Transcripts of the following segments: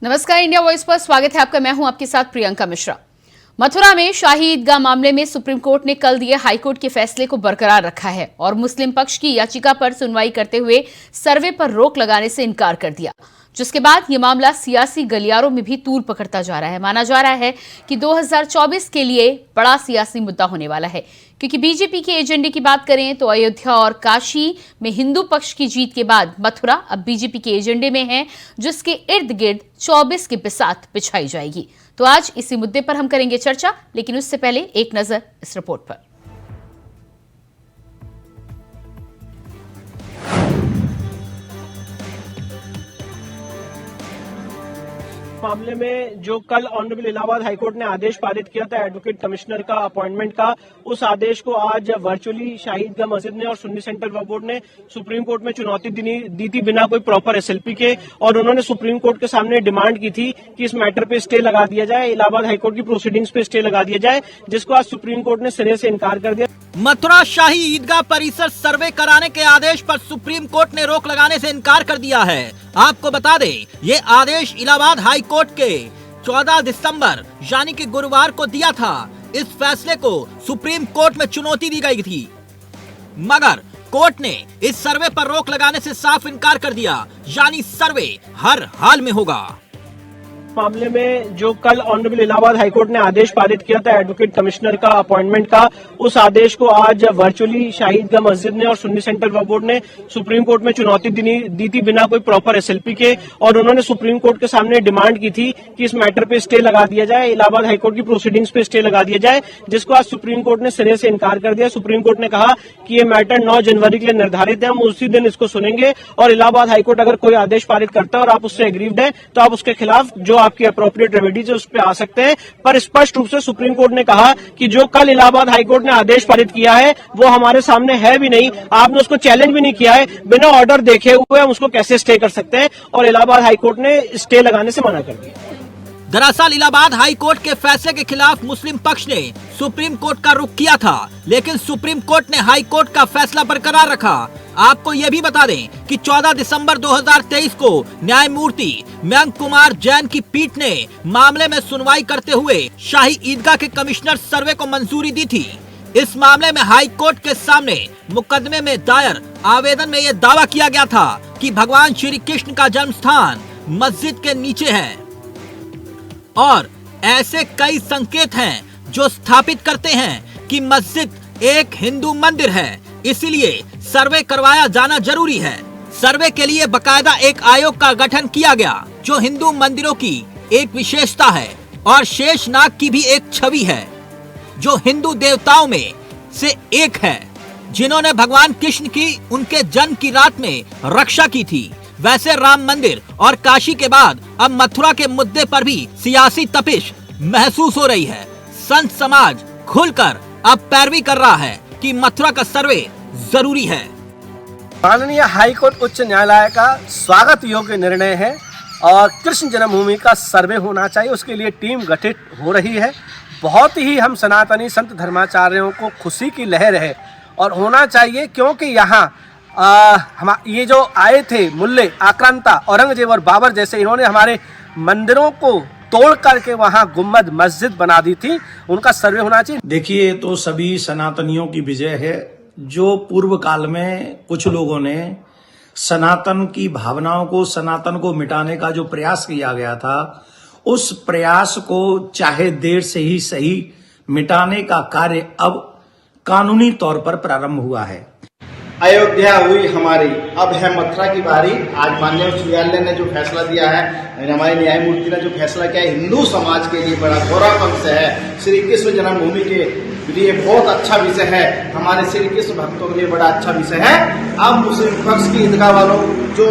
नमस्कार, India voice पर स्वागत है आपका। मैं हूं आपके साथ प्रियंका मिश्रा। मथुरा में शाही ईदगाह मामले में सुप्रीम कोर्ट ने कल दिए हाईकोर्ट के फैसले को बरकरार रखा है और मुस्लिम पक्ष की याचिका पर सुनवाई करते हुए सर्वे पर रोक लगाने से इनकार कर दिया, जिसके बाद ये मामला सियासी गलियारों में भी तूल पकड़ता जा रहा है। माना जा रहा है कि 2024 के लिए बड़ा सियासी मुद्दा होने वाला है, क्योंकि बीजेपी के एजेंडे की बात करें तो अयोध्या और काशी में हिंदू पक्ष की जीत के बाद मथुरा अब बीजेपी के एजेंडे में है, जिसके इर्द गिर्द 24 की बिसात बिछाई जाएगी। तो आज इसी मुद्दे पर हम करेंगे चर्चा, लेकिन उससे पहले एक नजर इस रिपोर्ट पर। मामले में जो कल ऑनरेबल इलाहाबाद हाईकोर्ट ने आदेश पारित किया था एडवोकेट कमिश्नर का अपॉइंटमेंट का, उस आदेश को आज वर्चुअली शाही ईदगाह मस्जिद ने और सुन्नी सेंट्रल वक्फ बोर्ड ने सुप्रीम कोर्ट में चुनौती दी थी बिना कोई प्रॉपर एसएलपी के, और उन्होंने सुप्रीम कोर्ट के सामने डिमांड की थी कि इस मैटर पे स्टे लगा दिया जाए, इलाहाबाद हाईकोर्ट की प्रोसीडिंग्स पे स्टे लगा दिया जाए, जिसको आज सुप्रीम कोर्ट ने सिरे से इनकार कर दिया। मथुरा शाही ईदगाह परिसर सर्वे कराने के आदेश पर सुप्रीम कोर्ट ने रोक लगाने से इनकार कर दिया है। आपको बता दें, ये आदेश इलाहाबाद हाई कोर्ट के 14 दिसंबर यानी कि गुरुवार को दिया था। इस फैसले को सुप्रीम कोर्ट में चुनौती दी गई थी, मगर कोर्ट ने इस सर्वे पर रोक लगाने से साफ इनकार कर दिया, यानी सर्वे हर हाल में होगा। मामले में जो कल ऑनरेबल इलाहाबाद हाईकोर्ट ने आदेश पारित किया था एडवोकेट कमिश्नर का अपॉइंटमेंट का, उस आदेश को आज वर्चुअली शाही ईदगाह मस्जिद ने और सुन्नी सेंट्रल वक्फ बोर्ड ने सुप्रीम कोर्ट में चुनौती दी थी बिना कोई प्रॉपर एसएलपी के, और उन्होंने सुप्रीम कोर्ट के सामने डिमांड की थी कि इस मैटर पे स्टे लगा दिया जाए, इलाहाबाद हाईकोर्ट की प्रोसीडिंग्स पे स्टे लगा दिया जाए, जिसको आज सुप्रीम कोर्ट ने सिरे से इनकार कर दिया। सुप्रीम कोर्ट ने कहा कि ये मैटर 9 जनवरी के लिए निर्धारित है, हम उसी दिन इसको सुनेंगे, और इलाहाबाद हाईकोर्ट अगर कोई आदेश पारित करता है और आप उससे एग्रीव्ड है तो आप उसके खिलाफ जो आपकी अप्रोप्रिएट रेमेडीज है उस पर आ सकते हैं। पर स्पष्ट रूप से सुप्रीम कोर्ट ने कहा कि जो कल इलाहाबाद हाईकोर्ट ने आदेश पारित किया है वो हमारे सामने है भी नहीं, आपने उसको चैलेंज भी नहीं किया है, बिना ऑर्डर देखे हुए हम उसको कैसे स्टे कर सकते हैं, और इलाहाबाद हाईकोर्ट ने स्टे लगाने से मना कर दिया। दरअसल इलाहाबाद हाई कोर्ट के फैसले के खिलाफ मुस्लिम पक्ष ने सुप्रीम कोर्ट का रुख किया था, लेकिन सुप्रीम कोर्ट ने हाई कोर्ट का फैसला बरकरार रखा। आपको ये भी बता दें कि 14 दिसंबर 2023 को न्यायमूर्ति मयंक कुमार जैन की पीठ ने मामले में सुनवाई करते हुए शाही ईदगाह के कमिश्नर सर्वे को मंजूरी दी थी। इस मामले में हाई कोर्ट के सामने मुकदमे में दायर आवेदन में ये दावा किया गया था कि भगवान श्री कृष्ण का जन्म स्थान मस्जिद के नीचे है, और ऐसे कई संकेत हैं जो स्थापित करते हैं कि मस्जिद एक हिंदू मंदिर है, इसीलिए सर्वे करवाया जाना जरूरी है। सर्वे के लिए बकायदा एक आयोग का गठन किया गया, जो हिंदू मंदिरों की एक विशेषता है, और शेषनाग की भी एक छवि है, जो हिंदू देवताओं में से एक है, जिन्होंने भगवान कृष्ण की उनके जन्म की रात में रक्षा की थी। वैसे राम मंदिर और काशी के बाद अब मथुरा के मुद्दे पर भी सियासी तपिश महसूस हो रही है। संत समाज खुलकर अब पैरवी कर रहा है कि मथुरा का सर्वे जरूरी है। माननीय हाईकोर्ट उच्च न्यायालय का स्वागत योग्य निर्णय है और कृष्ण जन्मभूमि का सर्वे होना चाहिए, उसके लिए टीम गठित हो रही है। बहुत ही हम सनातनी संत धर्माचार्यों को खुशी की लहर है और होना चाहिए, क्योंकि यहाँ ये जो आए थे मुल्ले आक्रांता औरंगजेब और बाबर जैसे, इन्होंने हमारे मंदिरों को तोड़ करके वहां गुम्बद मस्जिद बना दी थी, उनका सर्वे होना चाहिए। देखिए, तो सभी सनातनियों की विजय है। जो पूर्व काल में कुछ लोगों ने सनातन की भावनाओं को, सनातन को मिटाने का जो प्रयास किया गया था, उस प्रयास को चाहे देर से ही सही मिटाने का कार्य अब कानूनी तौर पर प्रारंभ हुआ है। अयोध्या हुई हमारी, अब है मथुरा की बारी। आज माननीय उच्च न्यायालय ने जो फैसला दिया है, हमारे न्यायमूर्ति ने जो फैसला किया है, हिंदू समाज के लिए बड़ा गौरव विषय है। श्री कृष्ण जन्मभूमि के लिए बहुत अच्छा विषय है, हमारे श्री कृष्ण भक्तों के लिए बड़ा अच्छा विषय है। अब मुस्लिम पक्ष की ईदगाह वालों जो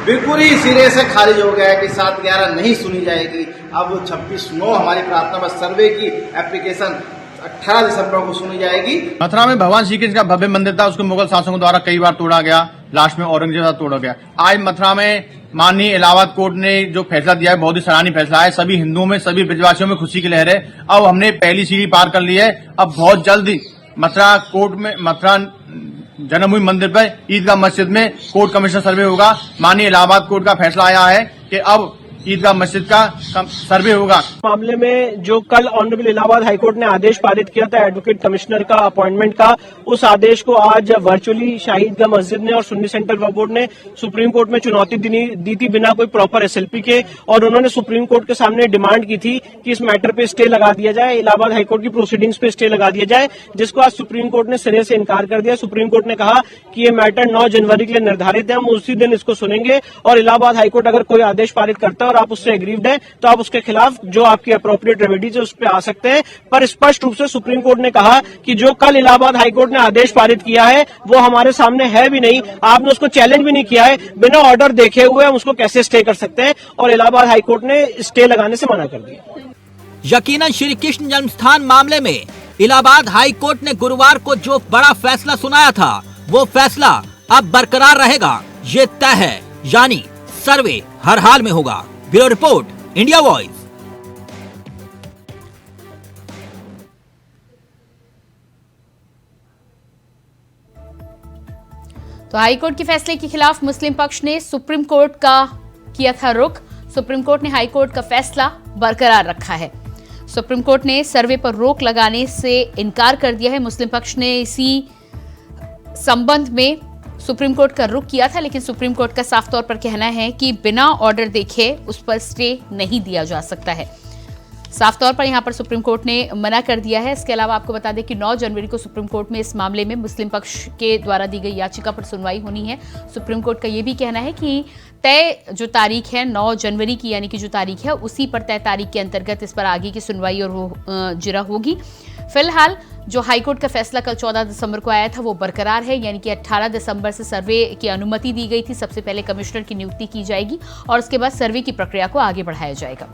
बिल्कुल ही सिरे से खारिज हो गया है कि 7/11 नहीं सुनी जाएगी, अब 26/9 हमारी प्रार्थना बस सर्वे की एप्लीकेशन 18 दिसंबर को सुनी जाएगी। मथुरा में भगवान श्री कृष्ण का भव्य मंदिर था, उसको मुगल शासकों द्वारा कई बार तोड़ा गया, लास्ट में औरंगजेब द्वारा तोड़ा गया। आज मथुरा में माननीय इलाहाबाद कोर्ट ने जो फैसला दिया है, बहुत ही सराहनीय फैसला है। सभी हिंदुओं में, सभी ब्रजवासियों में खुशी की लहर है। अब हमने पहली सीढ़ी पार कर ली है। अब बहुत जल्द मथुरा कोर्ट में, मथुरा जन्मभूमि मंदिर पर ईदगाह मस्जिद में कोर्ट कमिश्नर सर्वे होगा। माननीय इलाहाबाद कोर्ट का फैसला आया है कि अब ईदगाह मस्जिद का सर्वे होगा। मामले में जो कल ऑनरेबल इलाहाबाद हाईकोर्ट ने आदेश पारित किया था एडवोकेट कमिश्नर का अपॉइंटमेंट का, उस आदेश को आज वर्चुअली शाहीदगाह मस्जिद ने और सुन्नी सेंट्रल वक्फ बोर्ड ने सुप्रीम कोर्ट में चुनौती दी थी बिना कोई प्रॉपर एसएलपी के, और उन्होंने सुप्रीम कोर्ट के सामने डिमांड की थी कि इस मैटर पे स्टे लगा दिया जाए, इलाहाबाद हाईकोर्ट की प्रोसीडिंग्स पे स्टे लगा दिया जाए, जिसको आज सुप्रीम कोर्ट ने सिरे से इनकार कर दिया। सुप्रीम कोर्ट ने कहा कि ये मैटर 9 जनवरी के लिए निर्धारित है, हम उसी दिन इसको सुनेंगे, और इलाहाबाद हाईकोर्ट अगर कोई आदेश पारित करता है और आप उससे एग्रीव्ड है तो आप उसके खिलाफ जो आपकी अप्रोप्रिएट रेमेडीज है उस पर आ सकते हैं। पर स्पष्ट रूप से सुप्रीम कोर्ट ने कहा कि जो कल इलाहाबाद हाईकोर्ट ने आदेश पारित किया है वो हमारे सामने है भी नहीं, आपने उसको चैलेंज भी नहीं किया है, बिना ऑर्डर देखे हुए हम उसको कैसे स्टे कर सकते हैं, और इलाहाबाद हाईकोर्ट ने स्टे लगाने से मना कर दिया। यकीनन श्री कृष्ण जन्मस्थान मामले में इलाहाबाद हाई कोर्ट ने गुरुवार को जो बड़ा फैसला सुनाया था वो फैसला अब बरकरार रहेगा, ये तय है, यानी सर्वे हर हाल में होगा। Bureau report, India voice. तो हाईकोर्ट के फैसले के खिलाफ मुस्लिम पक्ष ने सुप्रीम कोर्ट का किया था रुख। सुप्रीम कोर्ट ने हाईकोर्ट का फैसला बरकरार रखा है। सुप्रीम कोर्ट ने सर्वे पर रोक लगाने से इनकार कर दिया है। मुस्लिम पक्ष ने इसी संबंध में सुप्रीम कोर्ट का रुख किया था, लेकिन सुप्रीम कोर्ट का साफ तौर पर कहना है कि बिना ऑर्डर देखे उस पर स्टे नहीं दिया जा सकता है। साफ तौर पर यहां पर सुप्रीम कोर्ट ने मना कर दिया है। इसके अलावा आपको बता दें कि 9 जनवरी को सुप्रीम कोर्ट में इस मामले में मुस्लिम पक्ष के द्वारा दी गई याचिका पर सुनवाई होनी है। सुप्रीम कोर्ट का यह भी कहना है कि तय जो तारीख है 9 जनवरी की, यानी कि जो तारीख है उसी पर तय तारीख के अंतर्गत इस पर आगे की सुनवाई और जिरा होगी। फिलहाल जो हाईकोर्ट का फैसला कल 14 दिसंबर को आया था वो बरकरार है, यानी कि 18 दिसंबर से सर्वे की अनुमति दी गई थी। सबसे पहले कमिश्नर की नियुक्ति की जाएगी और उसके बाद सर्वे की प्रक्रिया को आगे बढ़ाया जाएगा।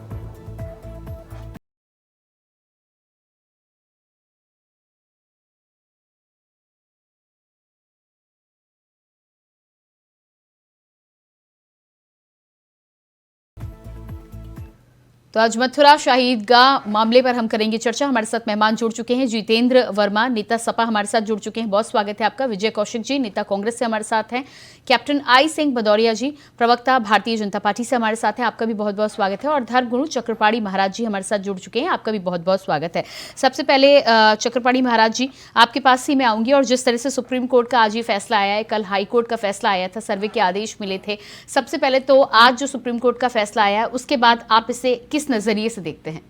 तो आज मथुरा शहीदगाह मामले पर हम करेंगे चर्चा। हमारे साथ मेहमान जुड़ चुके हैं। जितेंद्र वर्मा, नेता सपा, हमारे साथ जुड़ चुके हैं। बहुत स्वागत है आपका। विजय कौशिक जी, नेता कांग्रेस से हमारे साथ हैं। कैप्टन आई सिंह भदौरिया जी, प्रवक्ता भारतीय जनता पार्टी से हमारे साथ हैं। आपका भी बहुत बहुत स्वागत है। और धर्मगुरु चक्रपाणी महाराज जी हमारे साथ जुड़ चुके हैं। आपका भी बहुत बहुत स्वागत है। सबसे पहले चक्रपाणी महाराज जी, आपके पास ही मैं आऊंगी। और जिस तरह से सुप्रीम कोर्ट का आज ये फैसला आया है, कल हाई कोर्ट का फैसला आया था, सर्वे के आदेश मिले थे, सबसे पहले तो आज जो सुप्रीम कोर्ट का फैसला आया है उसके बाद आप इसे किस नजरिए से देखते हैं?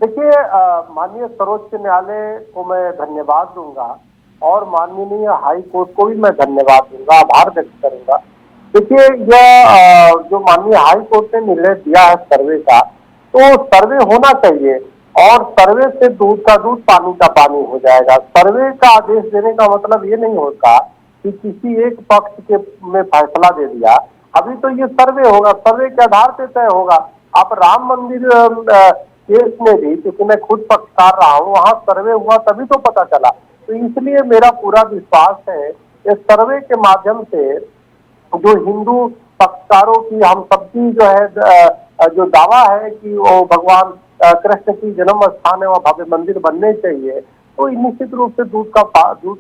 देखिए, माननीय सर्वोच्च न्यायालय को मैं धन्यवाद दूंगा और माननीय हाई कोर्ट को भी मैं धन्यवाद दूंगा, आभार व्यक्त करूंगा। देखिए, यह जो माननीय हाई कोर्ट ने निर्णय दिया है सर्वे का, तो सर्वे होना चाहिए और सर्वे से दूध का दूध, पानी का पानी हो जाएगा। सर्वे का आदेश देने का मतलब ये नहीं होता कि किसी एक पक्ष के में फैसला दे दिया। अभी तो ये सर्वे होगा, सर्वे के आधार पर तय होगा। आप राम मंदिर केस में भी, क्योंकि मैं खुद पक्षकार रहा हूँ, वहाँ सर्वे हुआ तभी तो पता चला। तो इसलिए मेरा पूरा विश्वास है इस सर्वे के माध्यम से जो हिंदू पक्षकारों की, हम सबकी जो है जो दावा है कि वो भगवान कृष्ण की जन्म स्थान है, वह भव्य मंदिर बनने चाहिए, तो निश्चित रूप से दूध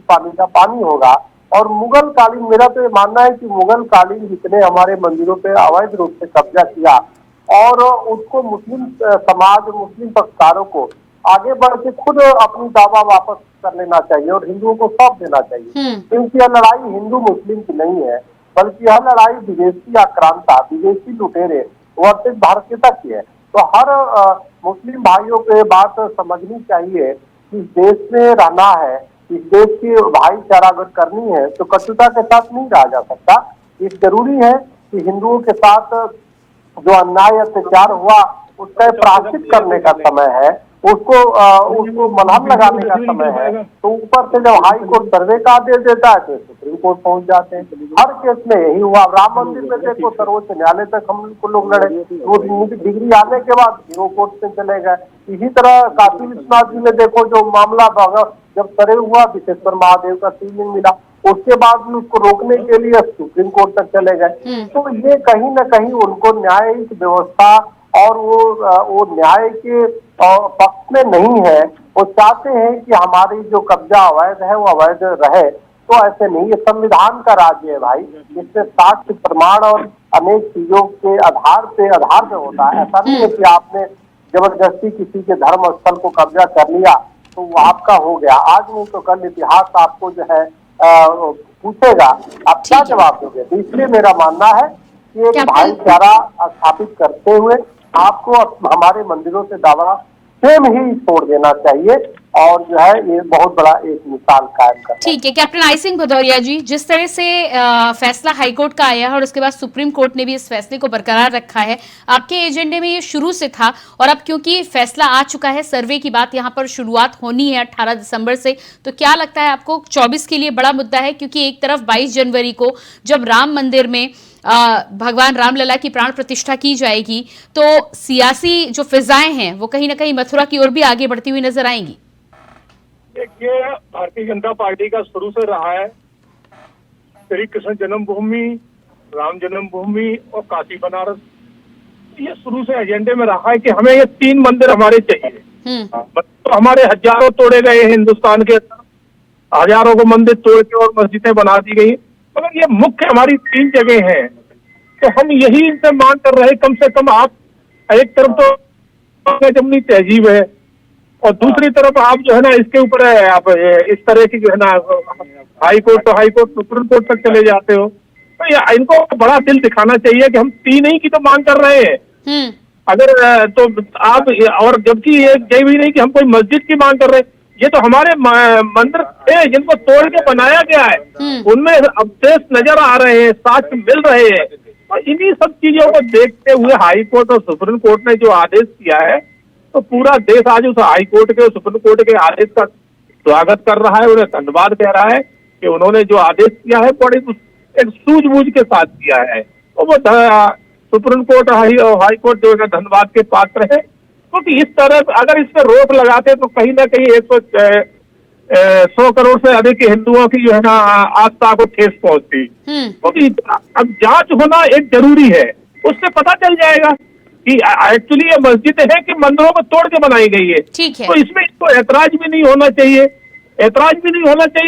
पानी का पानी होगा। और मुगल कालीन, मेरा तो ये मानना है कि मुगल कालीन जितने हमारे मंदिरों पे अवैध रूप से कब्जा किया और उसको मुस्लिम समाज, मुस्लिम पक्षकारों को आगे बढ़ के खुद अपनी दावा वापस कर लेना चाहिए और हिंदुओं को सौंप देना चाहिए। क्योंकि यह लड़ाई हिंदू मुस्लिम की नहीं है, बल्कि यह लड़ाई विदेशी आक्रांता, विदेशी लुटेरे वर्सेस भारतीयता की है। तो हर मुस्लिम भाइयों को ये बात समझनी चाहिए कि इस देश में रहना है, इस देश की भाईचारा अगर करनी है तो कटुता के साथ नहीं रहा जा सकता। ये जरूरी है कि हिंदुओं के साथ जो अन्याय अत्याचार हुआ उसका प्रायश्चित करने का समय है, उसको मलहम लगाने का समय है। तो ऊपर से जब हाई कोर्ट सर्वे का आदेश देता है तो सुप्रीम कोर्ट पहुंच जाते हैं। हर केस में यही हुआ। राम मंदिर में देखो, सर्वोच्च न्यायालय तक हम लोग लड़े, वो डिग्री आने के बाद जीरो कोर्ट में चले गए। इसी तरह काशी विश्वनाथ जी में देखो, जो मामला जब सर्वे हुआ, विश्वेश्वर महादेव का शिवलिंग मिला, उसके बाद भी उसको रोकने के लिए सुप्रीम कोर्ट तक चले गए। तो ये कहीं न कहीं उनको न्यायिक व्यवस्था और वो न्याय के पक्ष में नहीं है। वो चाहते हैं कि हमारी जो कब्जा अवैध है वो अवैध रहे। तो ऐसे नहीं, ये संविधान का राज्य है भाई, इससे साक्ष्य, प्रमाण और अनेक चीजों के आधार पे होता है। ऐसा नहीं है कि आपने जबरदस्ती किसी के धर्म स्थल को कब्जा कर लिया तो वो आपका हो गया। आज नहीं तो कल इतिहास आपको जो है पूछेगा, आप क्या जवाब दोगे। तो इसलिए मेरा मानना है कि एक भाईचारा स्थापित करते हुए आपको हमारे मंदिरों से दावा प्रेम ही छोड़ देना चाहिए और जो है ये बहुत बड़ा एक मिसाल कायम करना। ठीक है कैप्टन आई सिंह भदौरिया जी, जिस तरह से फैसला हाईकोर्ट का आया है और उसके बाद सुप्रीम कोर्ट ने भी इस फैसले को बरकरार रखा है, आपके एजेंडे में ये शुरू से था और अब क्योंकि फैसला आ चुका है, सर्वे की बात यहाँ पर शुरुआत होनी है 18 दिसंबर से, तो क्या लगता है आपको 24 के लिए बड़ा मुद्दा है? क्योंकि एक तरफ 22 जनवरी को जब राम मंदिर में भगवान रामलला की प्राण प्रतिष्ठा की जाएगी तो सियासी जो फिजाएं हैं वो कहीं ना कहीं मथुरा की ओर भी आगे बढ़ती हुई नजर आएंगी। देखिए, भारतीय जनता पार्टी का शुरू से रहा है श्री कृष्ण जन्मभूमि, राम जन्मभूमि और काशी बनारस, ये शुरू से एजेंडे में रहा है कि हमें ये 3 मंदिर हमारे चाहिए। तो हमारे हजारों तोड़े गए हिंदुस्तान के अंदर, हजारों को मंदिर तोड़ के और मस्जिदें बना दी गई, मगर ये मुख्य हमारी 3 जगह हैं। तो हम यही इनसे मांग कर रहे हैं, कम से कम आप एक तरफ तो जमनी तहजीब है और दूसरी तरफ आप जो है ना इसके ऊपर आप इस तरह की जो है ना हाई कोर्ट सुप्रीम कोर्ट तक चले जाते हो, तो ये इनको बड़ा दिल दिखाना चाहिए कि हम 3 ही की तो मांग कर रहे हैं। अगर तो आप और जबकि ये भी नहीं कि हम कोई मस्जिद की मांग कर रहे हैं, ये तो हमारे मंदिर थे जिनको तोड़ के बनाया गया है, उनमें अवशेष नजर आ रहे हैं, साक्ष्य मिल रहे हैं। तो इन्हीं सब चीजों को देखते हुए हाई कोर्ट और सुप्रीम कोर्ट ने जो आदेश किया है, तो पूरा देश आज उस हाई कोर्ट के और सुप्रीम कोर्ट के आदेश का स्वागत कर रहा है, उन्हें धन्यवाद कह रहा है कि उन्होंने जो आदेश किया है बड़ी एक सूझबूझ के साथ किया है। तो वो सुप्रीम कोर्ट हाई कोर्ट जो है धन्यवाद के पात्र है, क्योंकि इस तरह अगर इस पर रोक लगाते तो कहीं ना कहीं 100 करोड़ से अधिक हिंदुओं की जो है ना आस्था को ठेस पहुंचती। क्योंकि अब जांच होना एक जरूरी है, उससे पता चल जाएगा कि एक्चुअली ये मस्जिद है कि मंदिरों को तोड़ के बनाई गई है। तो इसमें इसको ऐतराज भी नहीं होना चाहिए,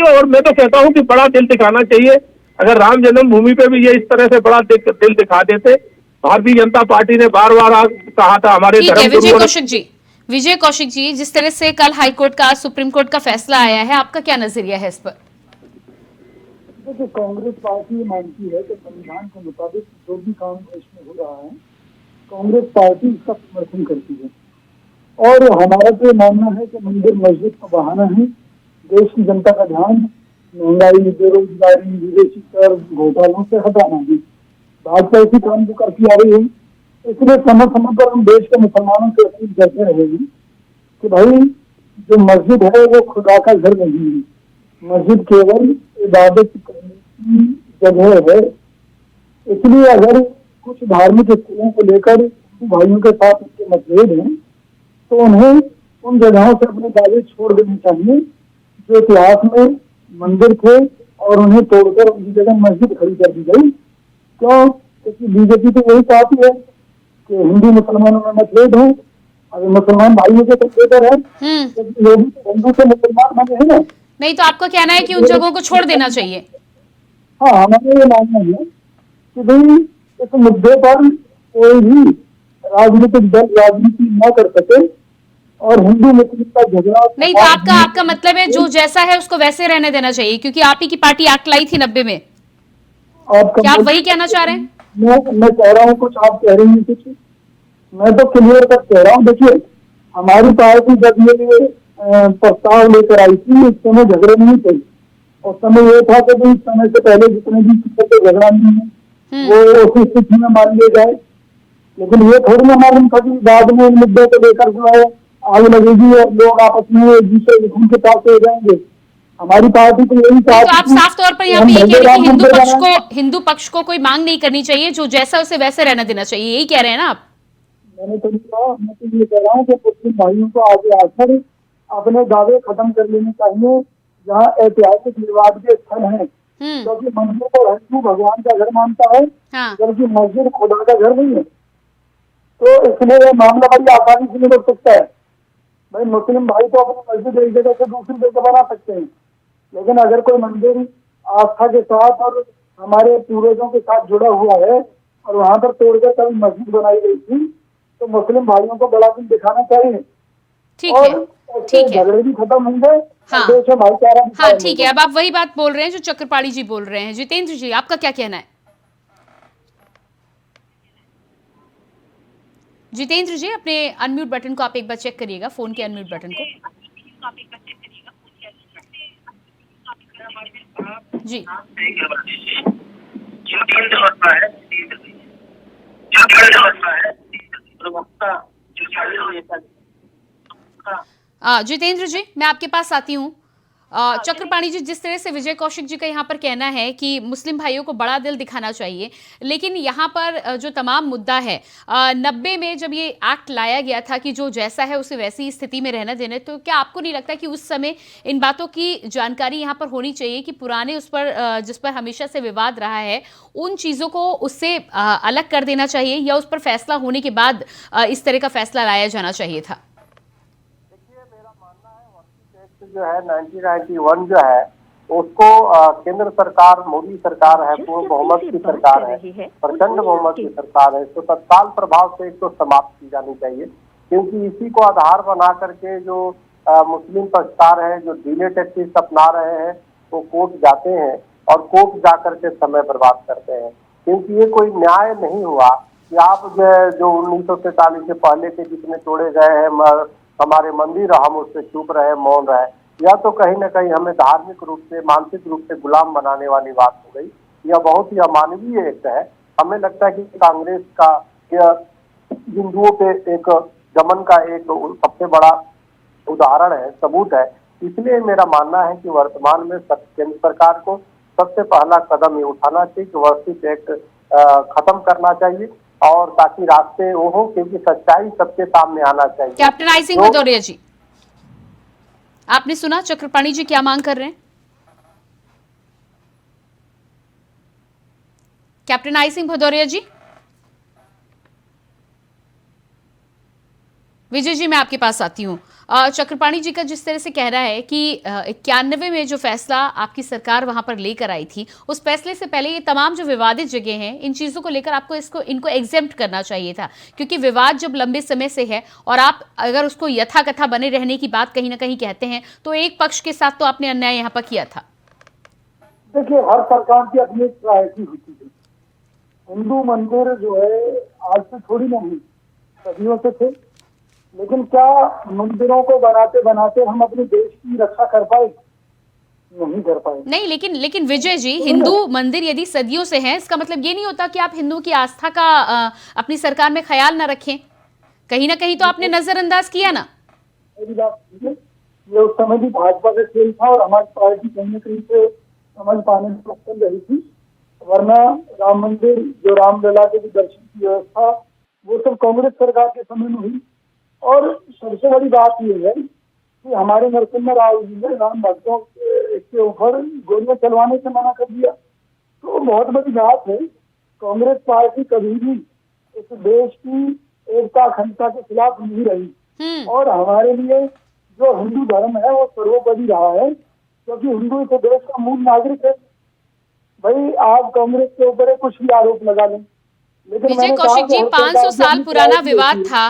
और मैं तो कहता हूँ कि बड़ा दिल दिखाना चाहिए। अगर राम जन्मभूमि पे भी ये इस तरह से बड़ा दिल दिखा देते, भारतीय जनता पार्टी ने बार बार कहा था हमारे विजय कौशिक जी, जिस तरह से कल हाईकोर्ट का सुप्रीम कोर्ट का फैसला आया है, आपका क्या नजरिया है इस पर? देखिए, कांग्रेस पार्टी मानती है कि संविधान के मुताबिक जो भी काम इसमें हो रहा है कांग्रेस पार्टी इसका समर्थन करती है, और हमारा तो मानना है कि मंदिर मस्जिद का बहाना है देश की जनता का ध्यान महंगाई, बेरोजगारी, विदेशी कर, घोटालों से हटाना है। भाजपा इसी काम को करती आ रही है, इसलिए समय समय पर हम देश के मुसलमानों से अपील करते रहेंगे कि भाई जो मस्जिद है वो खुदा का घर नहीं है, मस्जिद केवल इबादत करने की जगह है। इसलिए अगर कुछ धार्मिक स्थलों को लेकर भाइयों के साथ उनके मतभेद हैं तो उन्हें उन जगहों से अपने दावे छोड़ देने चाहिए जो इतिहास में मंदिर थे और उन्हें तोड़कर उनकी जगह मस्जिद खड़ी कर दी गई। क्यों? क्योंकि बीजेपी तो यही चाहती है कि हिंदू मुसलमानों में मतभेद है, अगर मुसलमान भाइयों के बेहतर है क्योंकि लोग हिंदू से मुसलमान बने हैं ना। नहीं तो आपको कहना है कि उन जगहों को छोड़ देना चाहिए? हाँ, हमारा ये मानना है कि भाई इस मुद्दे पर कोई भी राजनीतिक दल राजनीति न कर सके और हिंदू मुस्लिम का झगड़ा नहीं, तो आपका मतलब है जो जैसा है उसको वैसे रहने देना चाहिए, क्योंकि आप ही की पार्टी एक्ट लाई थी 90 में। क्या आप वही कहना चाह रहे हैं? मैं कह रहा हूँ कुछ, आप कह रही हैं कुछ, मैं तो क्लियर तक कह रहा हूँ। देखिए, हमारी पार्टी जब ये प्रस्ताव लेकर आई थी उस समय झगड़े नहीं थे, उस समय ये था कि इस समय से पहले जितने भी चीजों को झगड़ा नहीं है वो उसी स्थिति में मान लिया जाए। लेकिन ये थोड़ी ना मालूम था कि बाद में इन मुद्दों को लेकर जो है आग लगेगी और लोग आपस में एक दूसरे के पास हो जाएंगे। हमारी पार्टी तो यही चाहती है। तो आप साफ तौर पर यहाँ पे ये कह रहे हैं कि हिंदू पक्ष को कोई मांग नहीं करनी चाहिए, जो जैसा उसे वैसे रहना देना चाहिए, यही कह रहे हैं ना आप? मैंने तो नहीं कहा, मैं तो ये कह रहा हूँ कि मुस्लिम भाइयों को आगे आकर अपने दावे खत्म कर लेने चाहिए जहाँ ऐतिहासिक विवाद के स्थल हैं, क्योंकि मंदिर को हिंदू भगवान का घर मानता है, जबकि मस्जिद खुदा का घर नहीं है। तो इसलिए यह मामला बड़ी आसानी से निपट सकता है। भाई मुस्लिम भाई तो अपनी मस्जिद एक जगह से दूसरी जगह बना सकते हैं, लेकिन अगर कोई मंदिर आस्था के साथ और हमारे पूर्वजों के साथ जुड़ा हुआ है और वहां पर तोड़कर कभी मस्जिद बनाई गई थी, तो मुस्लिम भाइयों को बड़ा दिन दिखाना चाहिए। ठीक और है, उससे ठीक है। झगड़े भी खत्म होंगे, हाँ। देश में भाईचारा भी हाँ कायम ठीक है, होगा। अब आप वही बात बोल रहे हैं जो चक्रपाणी जी बोल रहे हैं। जितेंद्र जी, आपका क्या कहना है? जितेंद्र जी, अपने अनम्यूट बटन को आप एक बार चेक करिएगा, फोन के अनम्यूट बटन को। जी, जितेंद्र जी, मैं आपके पास आती हूँ। चक्रपाणी जी, जिस तरह से विजय कौशिक जी का यहाँ पर कहना है कि मुस्लिम भाइयों को बड़ा दिल दिखाना चाहिए, लेकिन यहाँ पर जो तमाम मुद्दा है, 90 में जब ये एक्ट लाया गया था कि जो जैसा है उसे वैसी स्थिति में रहना देना, तो क्या आपको नहीं लगता कि उस समय इन बातों की जानकारी यहाँ पर होनी चाहिए कि पुराने उस पर जिस पर हमेशा से विवाद रहा है, उन चीज़ों को उससे अलग कर देना चाहिए, या उस पर फैसला होने के बाद इस तरह का फैसला लाया जाना चाहिए था? जो है 1991 जो है उसको केंद्र सरकार, मोदी सरकार है, पूर्ण बहुमत की सरकार है, प्रचंड बहुमत की सरकार है, तो तत्काल प्रभाव से इसको समाप्त की जानी चाहिए। क्योंकि इसी को आधार बना करके जो मुस्लिम पक्षकार हैं, जो डिले टैक्टिक्स अपना रहे हैं, वो कोर्ट जाते हैं और कोर्ट जा करके समय बर्बाद करते हैं। क्योंकि ये कोई न्याय नहीं हुआ कि आप जो 1943 से पहले के जितने तोड़े गए हैं हमारे मंदिर, हम उससे चुप रहे, मौन रहे, या तो कहीं ना कहीं हमें धार्मिक रूप से, मानसिक रूप से गुलाम बनाने वाली बात हो गई। यह बहुत ही अमानवीय एक्ट है। हमें लगता है कि कांग्रेस का हिंदुओं पे एक दमन का एक सबसे बड़ा उदाहरण है, सबूत है। इसलिए मेरा मानना है कि वर्तमान में केंद्र सरकार को सबसे पहला कदम ये उठाना चाहिए कि वर्षित एक्ट खत्म करना चाहिए, और ताकि रास्ते वो हो, क्योंकि सच्चाई सबके सामने आना चाहिए। कैप्टन आई सिंह भदौरिया जी, आपने सुना चक्रपाणी जी क्या मांग कर रहे हैं? कैप्टन आई सिंह भदौरिया जी, विजय जी, मैं आपके पास आती हूँ। चक्रपाणी जी का जिस तरह से कहना है कि 91 में जो फैसला आपकी सरकार वहां पर लेकर आई थी, उस फैसले से पहले ये तमाम जो विवादित जगह हैं, इन चीजों को लेकर आपको इनको एग्जेम्प्ट करना चाहिए था, क्योंकि विवाद जब लंबे समय से है और आप अगर उसको यथाकथा बने रहने की बात कहीं ना कहीं कहते हैं, तो एक पक्ष के साथ तो आपने अन्याय यहाँ पर किया था। देखिए, हर सरकार की अपनी एक प्रायोरिटी होती है। हिंदू मंदिर जो है आज से थोड़ी नहीं, सदियों से थे, लेकिन क्या मंदिरों को बनाते बनाते हम अपने देश की रक्षा कर पाए? नहीं कर पाए। नहीं, लेकिन विजय जी, हिंदू मंदिर यदि सदियों से हैं, इसका मतलब ये नहीं होता कि आप हिंदुओं की आस्था का अपनी सरकार में ख्याल ना रखें। कहीं ना कहीं तो आपने नजरअंदाज किया ना। मेरी बात सुनिए, ये उस समय भी भाजपा का खेल था और हमारी पार्टी कहीं ना कहीं से समझ पाने में सक्षम रही थी। वरना राम मंदिर, जो रामलला के दर्शन की व्यवस्था, वो सब कांग्रेस सरकार के समय में हुई। और सबसे बड़ी बात यह है कि हमारे नरसिम्हा राव जी ने राम भक्तों के ऊपर गोलियां चलवाने से मना कर दिया, तो बहुत बड़ी बात है। कांग्रेस पार्टी कभी भी इस देश की एकता अखंडता के खिलाफ नहीं रही, और हमारे लिए जो हिंदू धर्म है वो सर्वोपरि रहा है, क्योंकि हिंदू इस देश का मूल नागरिक है। भाई, आप कांग्रेस के ऊपर कुछ भी आरोप लगा लें, लेकिन विजय कौशिक जी, 500 साल पुराना विवाद था,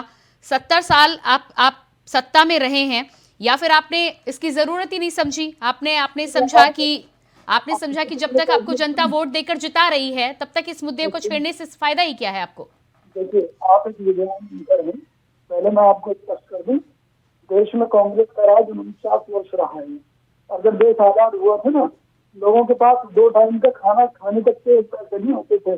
70 साल आप सत्ता में रहे हैं, या फिर आपने इसकी जरूरत ही नहीं समझी? आपने समझा कि जब तक आपको जनता वोट देकर जिता रही है, तब तक इस मुद्दे को छेड़ने से फायदा ही क्या है आपको? देखिए, आप एक विद्वान लीडर हैं, पहले मैं आपको स्पष्ट कर दूं, देश में कांग्रेस का राज 49 वर्ष रहा है। और जब देश आजाद हुआ था ना, लोगों के पास 2 टाइम का खाना खाने तक के पैसे नहीं होते थे,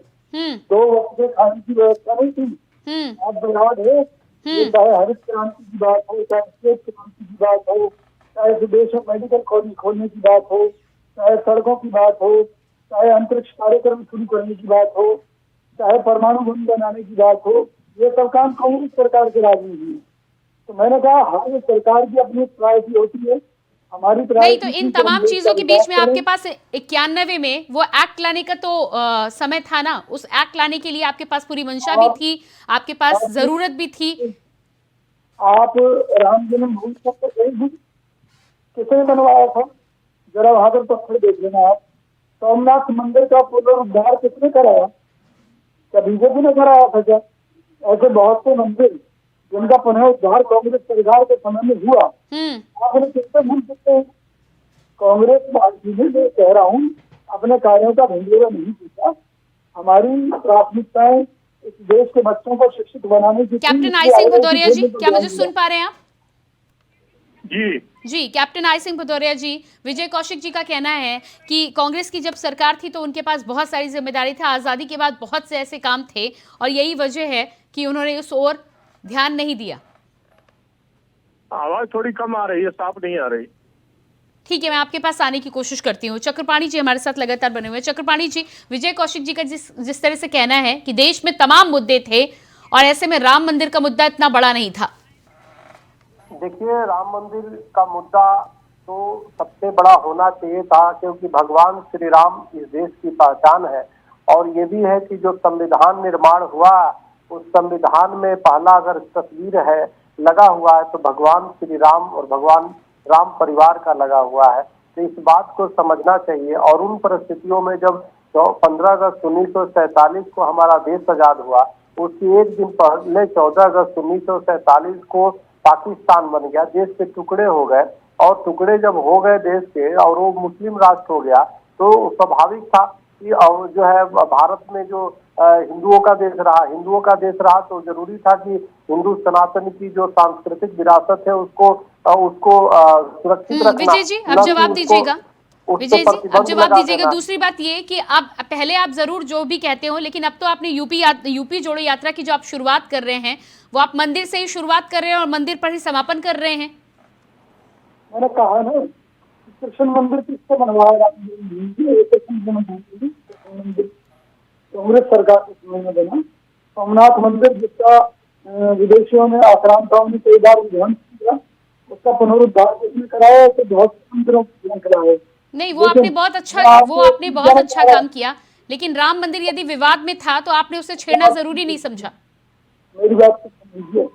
2 वक्त के खाने की व्यवस्था नहीं थी। आप बर्बाद है, चाहे हरित क्रांति की बात हो, चाहे श्वेत क्रांति की बात हो, चाहे विदेश में मेडिकल कॉलेज खोलने की बात हो, चाहे सड़कों की बात हो, चाहे अंतरिक्ष कार्यक्रम शुरू करने की बात हो, चाहे परमाणु बम बनाने की बात हो, ये सब काम कांग्रेस सरकार के राज में ही है। तो मैंने कहा, हर सरकार की अपनी प्रायोरिटी होती है। हमारी नहीं, तो इन तमाम चीजों के बीच में आपके पास 91 में वो एक्ट लाने का तो समय था ना। उस एक्ट लाने के लिए आपके पास पूरी मंशा भी थी, आपके पास जरूरत भी थी। आप राम जन्मभूमि पर गए, किसने बनवाया था? जरा वहां पर पत्थर देख लेना आप। सोमनाथ मंदिर का पुनरुद्धार किसने कराया? क्या बीजेपी ने कराया था क्या? ऐसे बहुत से मंदिर जिनका पुनरुद्धार कांग्रेस सरकार के समय में हुआ, आप उन्हें कितने भूल सकते हैं? कांग्रेस पार्टी ने, मैं कह रहा हूँ, अपने कार्यों का ढंढेरा नहीं पीछा। हमारी प्राथमिकताएं इस देश के बच्चों को शिक्षित बनाने की। कैप्टन आई सिंह भदौरिया जी, क्या मुझे सुन पा रहे हैं आप? जी कैप्टन आई सिंह भदौरिया जी, विजय कौशिक जी का कहना है कि कांग्रेस की जब सरकार थी तो उनके पास बहुत सारी जिम्मेदारी थी, आजादी के बाद बहुत से ऐसे काम थे और यही वजह है कि उन्होंने उस ओर ध्यान नहीं दिया। आवाज थोड़ी कम आ रही है, साफ नहीं आ रही। ठीक है, मैं आपके पास आने की कोशिश करती हूँ। चक्रपाणी जी हमारे साथ लगातार बने हुए हैं। चक्रपाणी जी, विजय कौशिक जी का जिस तरह से कहना है कि देश में तमाम मुद्दे थे और ऐसे में राम मंदिर का मुद्दा इतना बड़ा नहीं था। देखिए, राम मंदिर का मुद्दा तो सबसे बड़ा होना चाहिए था, क्योंकि भगवान श्री राम इस देश की पहचान है। और ये भी है कि जो संविधान निर्माण हुआ, उस संविधान में पहला अगर तस्वीर है लगा हुआ है तो भगवान श्री राम और भगवान राम परिवार का लगा हुआ है। तो इस बात को समझना चाहिए। और उन परिस्थितियों में जब 15 अगस्त 1947 को हमारा देश आजाद हुआ, उसके एक दिन पहले 14 अगस्त 1947 को पाकिस्तान बन गया, देश के टुकड़े हो गए। और टुकड़े जब हो गए देश के और वो मुस्लिम राष्ट्र हो गया, तो स्वाभाविक था कि और जो है भारत में जो हिंदुओं का देश रहा तो जरूरी था कि हिंदू सनातन की जो सांस्कृतिक विरासत है उसको सुरक्षित रखना। विजय जी अब जवाब दीजिएगा। विजय जी अब जवाब दीजिएगा। दूसरी बात ये कि आप पहले आप जरूर जो भी कहते हो, लेकिन अब तो आपने यूपी जोड़ो यात्रा की जो आप शुरुआत कर रहे हैं वो आप मंदिर से ही शुरुआत कर रहे हैं और मंदिर पर ही समापन कर रहे हैं। मैंने कहा ना, कृष्ण मंदिर किससे बनवाया? कांग्रेस सरकार के समय में बना। सोमनाथ मंदिर जिसका विदेशियों ने आक्रांताओं ने कई बार उद्घाटन किया, उसका पुनरुद्धार किसने कराया? तो बहुत मंदिरों को कराया। नहीं, वो आपने बहुत अच्छा काम किया, लेकिन राम मंदिर यदि विवाद में था तो आपने उसे छेड़ना जरूरी नहीं समझा। मेरी बात तो समझिए,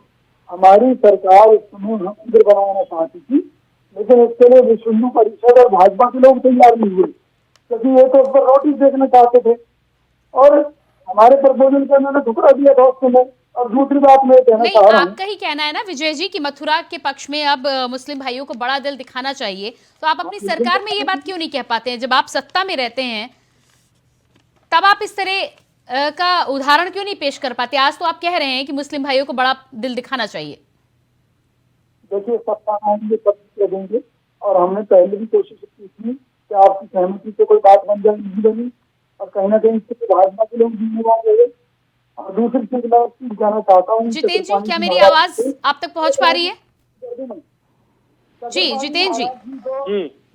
हमारी सरकार इस समय मंदिर बनाना चाहती थी, लेकिन इसके लिए विश्व हिंदू परिषद और भाजपा के लोग तैयार नहीं हुए, क्योंकि ये तो उस पर नोटिस देखना चाहते थे और हमारे प्रपोजल को उन्होंने ठुकरा दिया था उस समय। और दूसरी बात मैं कहना चाह रहा हूं, आपका ही कहना है ना विजय जी कि मथुरा के पक्ष में अब मुस्लिम भाइयों को बड़ा दिल दिखाना चाहिए, तो आप अपनी सरकार में ये बात क्यों नहीं कह पाते हैं? जब आप सत्ता में रहते हैं तब आप इस तरह का उदाहरण क्यों नहीं पेश कर पाते? आज तो आप कह रहे हैं कि मुस्लिम भाइयों को बड़ा दिल दिखाना चाहिए। देखिए, सत्ता आएंगे तब देंगे, और हमने पहले भी कोशिश की थी कि आपकी सहमति से कोई बात बन जाए, नहीं बनी, और कहीं ना कहीं इससे भाजपा के लोग जिम्मेदार रहे। और दूसरी चीज मैं कहना चाहता हूँ, जितेंद्र जी, क्या मेरी आवाज आप तक पहुंच पा रही है? जी जितेंद्र जी,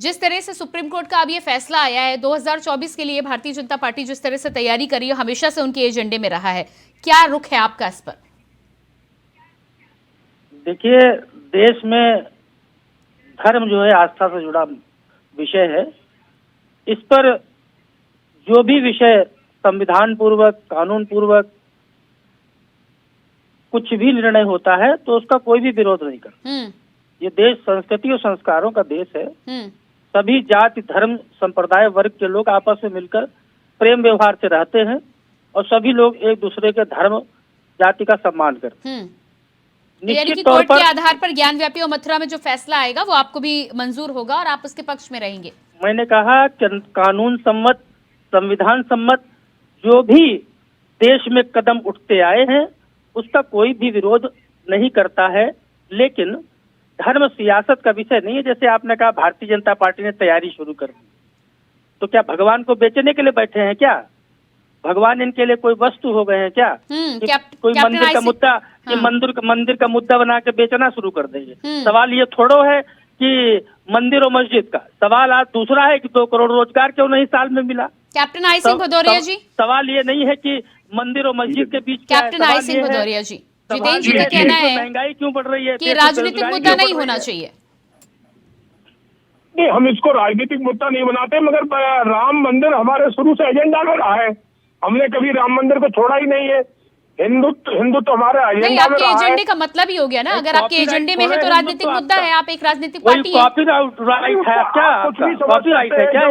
जिस तरह से सुप्रीम कोर्ट का अब ये फैसला आया है, 2024 के लिए भारतीय जनता पार्टी जिस तरह से तैयारी कर रही है, हमेशा से उनके एजेंडे में रहा है, क्या रुख है आपका इस पर? देखिए, देश में धर्म जो है आस्था से जुड़ा विषय है। इस पर जो भी विषय संविधान पूर्वक, कानून पूर्वक कुछ भी निर्णय होता है तो उसका कोई भी विरोध नहीं करता। ये देश संस्कृति और संस्कारों का देश है। सभी जाति, धर्म, संप्रदाय, वर्ग के लोग आपस में मिलकर प्रेम व्यवहार से रहते हैं और सभी लोग एक दूसरे के धर्म, जाति का सम्मान करते हैं। निश्चित तौर पर के आधार पर ज्ञानव्यापी और मथुरा में जो फैसला आएगा वो आपको भी मंजूर होगा और आप उसके पक्ष में रहेंगे। मैंने कहा कानून सम्मत, संविधान सम्मत जो भी देश में कदम उठते आए हैं उसका कोई भी विरोध नहीं करता है, लेकिन धर्म सियासत का विषय नहीं है। जैसे आपने कहा भारतीय जनता पार्टी ने तैयारी शुरू कर दी, तो क्या भगवान को बेचने के लिए बैठे हैं क्या? भगवान इनके लिए कोई वस्तु हो गए हैं क्या? कोई मंदिर का मुद्दा, हाँ। मंदिर का मुद्दा बना के बेचना शुरू कर देंगे। सवाल ये थोड़ो है कि मंदिर और मस्जिद का, सवाल आज दूसरा है कि 2 करोड़ रोजगार क्यों नहीं साल में मिला? कैप्टन आई सिंह भदौरिया जी, सवाल ये नहीं है कि मंदिर और मस्जिद के बीच कैप्टन आई सिंह भदौरिया जी, जितेंद्र जी का कहना है महंगाई क्यों बढ़ रही है कि राजनीतिक मुद्दा नहीं होना चाहिए। नहीं, हम इसको राजनीतिक मुद्दा नहीं बनाते, मगर राम मंदिर हमारे शुरू से एजेंडा में रहा है। हमने कभी राम मंदिर को छोड़ा ही नहीं है। हिंदुत्व हमारे नहीं, एजेंडा में आपके रहा है। एजेंडे का मतलब ही हो गया ना। अगर आपके एजेंडे में है तो राजनीतिक मुद्दा है, आप एक राजनीतिक पार्टी है। कॉपीराइट है क्या? कुछ भी समझ कॉपीराइट है क्या?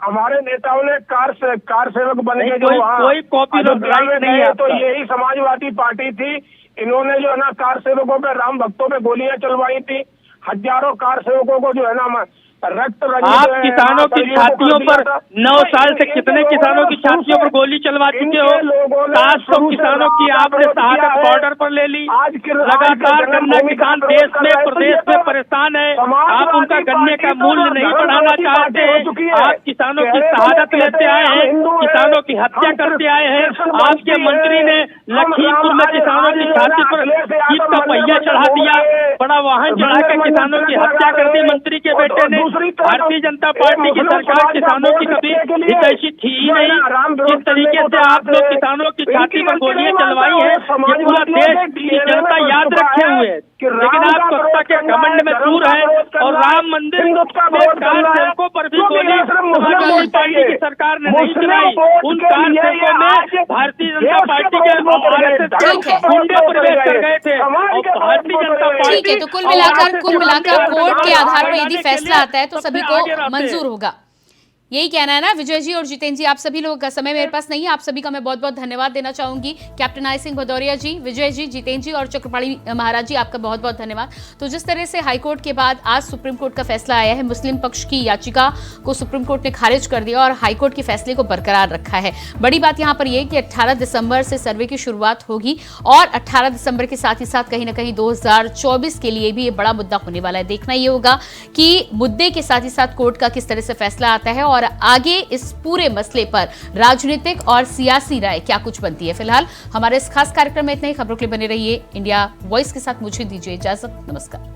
हमारे नेताओं ने कार सेवक बन के जो कोई कॉपीराइट नहीं है। तो यही समाजवादी पार्टी थी, इन्होंने जो है ना कार सेवकों पे, राम भक्तों पे गोलियां चलवाई थी। हजारों कार सेवकों को जो है ना रक्त आप किसानों की छातियों पर 9 साल से कितने किसानों की छातियों पर गोली चलवा चुके हो? 700 किसानों की आपने शहादत बॉर्डर पर ले ली। लगातार गन्ना किसान देश में प्रदेश में परेशान है। आप उनका गन्ने का मूल्य नहीं बढ़ाना चाहते हैं। आप किसानों की शहादत लेते आए हैं, किसानों की हत्या करते आए हैं। आपके मंत्री ने लखीमपुर में किसानों की छाती पर जीप का पहिया चढ़ा दिया, बड़ा वाहन चढ़ाकर किसानों की हत्या कर दी मंत्री के बेटे ने। भारतीय जनता पार्टी की सरकार किसानों की कभी हितैषी थी ही नहीं। जिस तरीके से आप लोग किसानों की छाती पर गोलियां चलवाई है, ये पूरा देश की जनता याद रखे हुए है। लेकिन आप सत्ता के घमंड में दूर है और राम मंदिर में कार सेवकों पर भी गोली समाजवादी पार्टी की सरकार ने नहीं चलाई। उन कार सेवकों में भारतीय जनता पार्टी के गुंडे प्रवेश कर गए थे और भारतीय जनता पार्टी। ठीक है, तो कुल मिलाकर कोर्ट के आधार पर यदि फैसला आता है तो सभी को मंजूर होगा, यही कहना है ना विजय जी और जितेंद्र जी। आप सभी लोगों का समय मेरे पास नहीं है, आप सभी का मैं बहुत बहुत धन्यवाद देना चाहूंगी। कैप्टन आई सिंह भदौरिया जी, विजय जी, जितेंद्र जी और चक्रपाणी महाराज जी, आपका बहुत बहुत धन्यवाद। तो जिस तरह से हाईकोर्ट के बाद आज सुप्रीम कोर्ट का फैसला आया है, मुस्लिम पक्ष की याचिका को सुप्रीम कोर्ट ने खारिज कर दिया और हाईकोर्ट के फैसले को बरकरार रखा है। बड़ी बात यहाँ पर यह कि 18 दिसंबर से सर्वे की शुरुआत होगी और 18 दिसंबर के साथ ही साथ कहीं ना कहीं 2024 के लिए भी ये बड़ा मुद्दा होने वाला है। देखना ये होगा कि मुद्दे के साथ ही साथ कोर्ट का किस तरह से फैसला आता है और आगे इस पूरे मसले पर राजनीतिक और सियासी राय क्या कुछ बनती है। फिलहाल हमारे इस खास कार्यक्रम में इतना ही। खबरों के लिए बने रहिए इंडिया वॉइस के साथ। मुझे दीजिए इजाजत, नमस्कार।